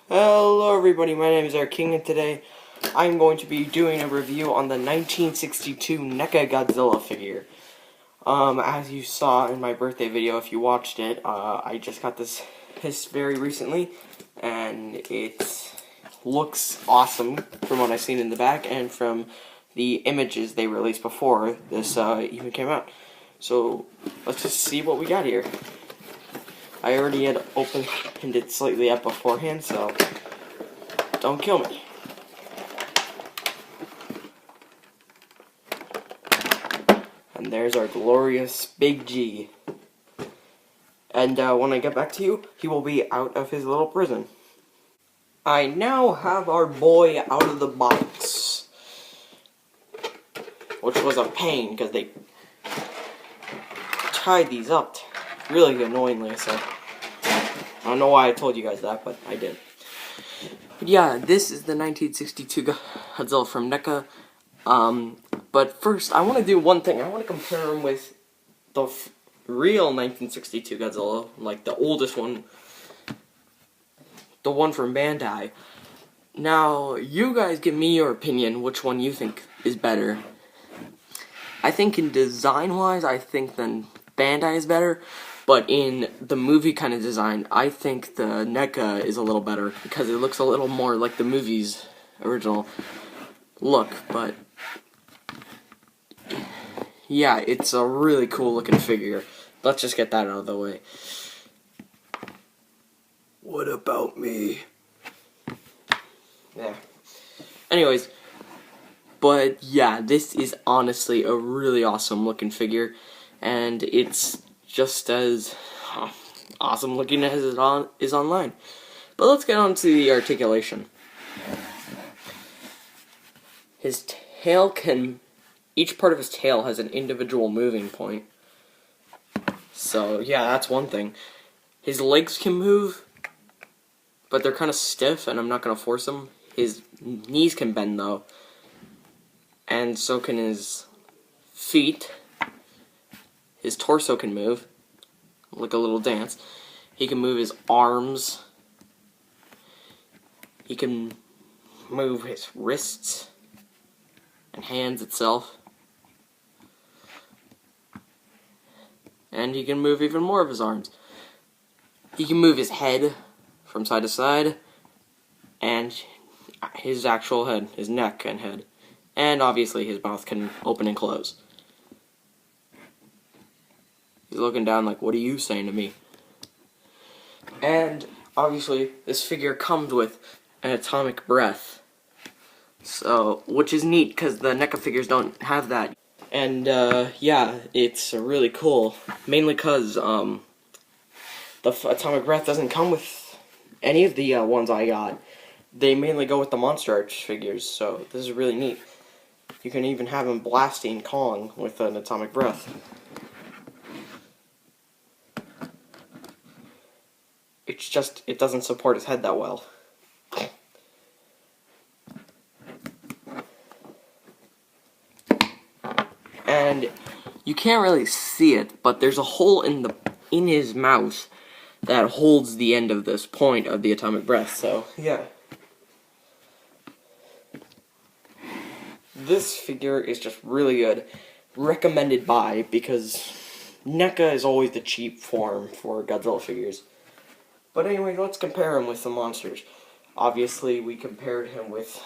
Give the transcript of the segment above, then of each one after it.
Hello everybody, my name is Eric King, and today I'm going to be doing a review on the 1962 Neca Godzilla figure. As you saw in my birthday video, if you watched it, I just got this very recently, and it looks awesome from what I've seen in the back and from the images they released before this even came out. So let's just see what we got here. I already had opened it slightly up beforehand, so don't kill me. And there's our glorious Big G. And when I get back to you, he will be out of his little prison. I now have our boy out of the box, which was a pain because they tied these up really annoyingly, so I don't know why I told you guys that, but I did. But yeah, this is the 1962 Godzilla from Neca. But first, I want to do one thing. I want to compare him with the real 1962 Godzilla, like the oldest one, the one from Bandai. Now, you guys give me your opinion, which one you think is better. I think in design-wise, I think then Bandai is better. But in the movie kind of design, I think the Neca is a little better because it looks a little more like the movie's original look. But yeah, it's a really cool looking figure. Let's just get that out of the way. What about me? Yeah. Anyways, but yeah, this is honestly a really awesome looking figure, and it's just as awesome looking as it is online. But let's get on to the articulation. His tail each part of his tail has an individual moving point. So yeah, that's one thing. His legs can move, but they're kind of stiff, and I'm not going to force them. His knees can bend though, and so can his feet. His torso can move, like a little dance. He can move his arms. He can move his wrists and hands itself. And he can move even more of his arms. He can move his head from side to side, and his actual head, his neck and head. And obviously his mouth can open and close. He's looking down like, what are you saying to me? And obviously this figure comes with an atomic breath, so which is neat because the Neca figures don't have that. And yeah, it's really cool, mainly because the atomic breath doesn't come with any of the ones I got. They mainly go with the Monster Arch figures, so this is really neat. You can even have him blasting Kong with an atomic breath. It's just, it doesn't support his head that well. And you can't really see it, but there's a hole in his mouth that holds the end of this point of the atomic breath, so yeah. This figure is just really good. Recommended buy, because Neca is always the cheap form for Godzilla figures. But anyway, let's compare him with the monsters. Obviously, we compared him with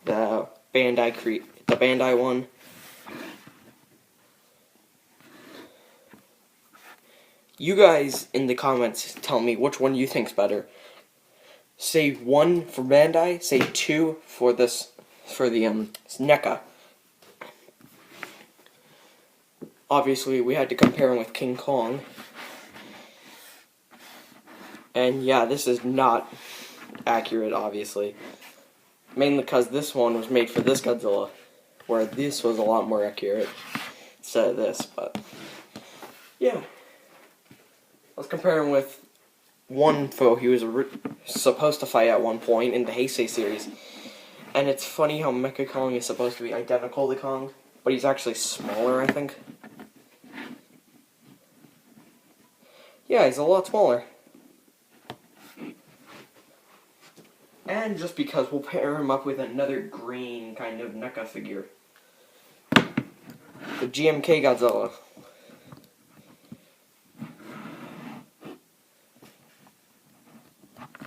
the Bandai one. You guys in the comments tell me which one you think's better. Say 1 for Bandai, say 2 for the Neca. Obviously, we had to compare him with King Kong. And yeah, this is not accurate, obviously. Mainly because this one was made for this Godzilla, where this was a lot more accurate instead of this, but yeah. Let's compare him with one foe he was supposed to fight at one point in the Heisei series. And it's funny how Mecha Kong is supposed to be identical to Kong, but he's actually smaller, I think. Yeah, he's a lot smaller. And just because we'll pair him up with another green kind of NECA figure. The GMK Godzilla.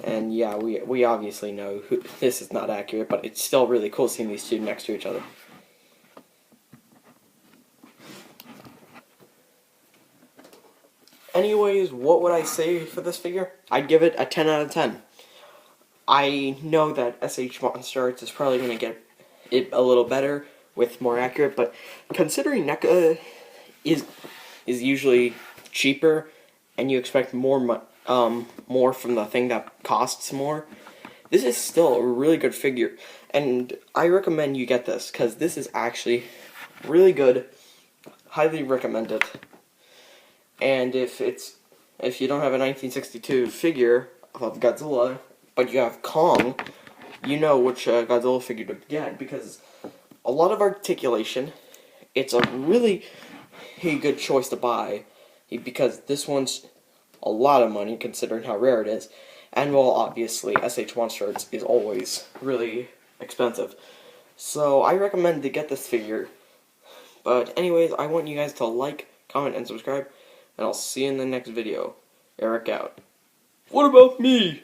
And yeah, we obviously know this is not accurate, but it's still really cool seeing these two next to each other. Anyways, what would I say for this figure? I'd give it a 10 out of 10. I know that SH Monster Arts is probably going to get it a little better with more accurate, but considering NECA is usually cheaper and you expect more from the thing that costs more, this is still a really good figure, and I recommend you get this because this is actually really good. Highly recommend it. And if you don't have a 1962 figure of Godzilla, but you have Kong, you know which Godzilla figure to get, because a lot of articulation, it's a really good choice to buy, because this one's a lot of money considering how rare it is, and well, obviously, SH Monster Arts is always really expensive. So I recommend to get this figure. But anyways, I want you guys to like, comment, and subscribe, and I'll see you in the next video. Eric out. What about me?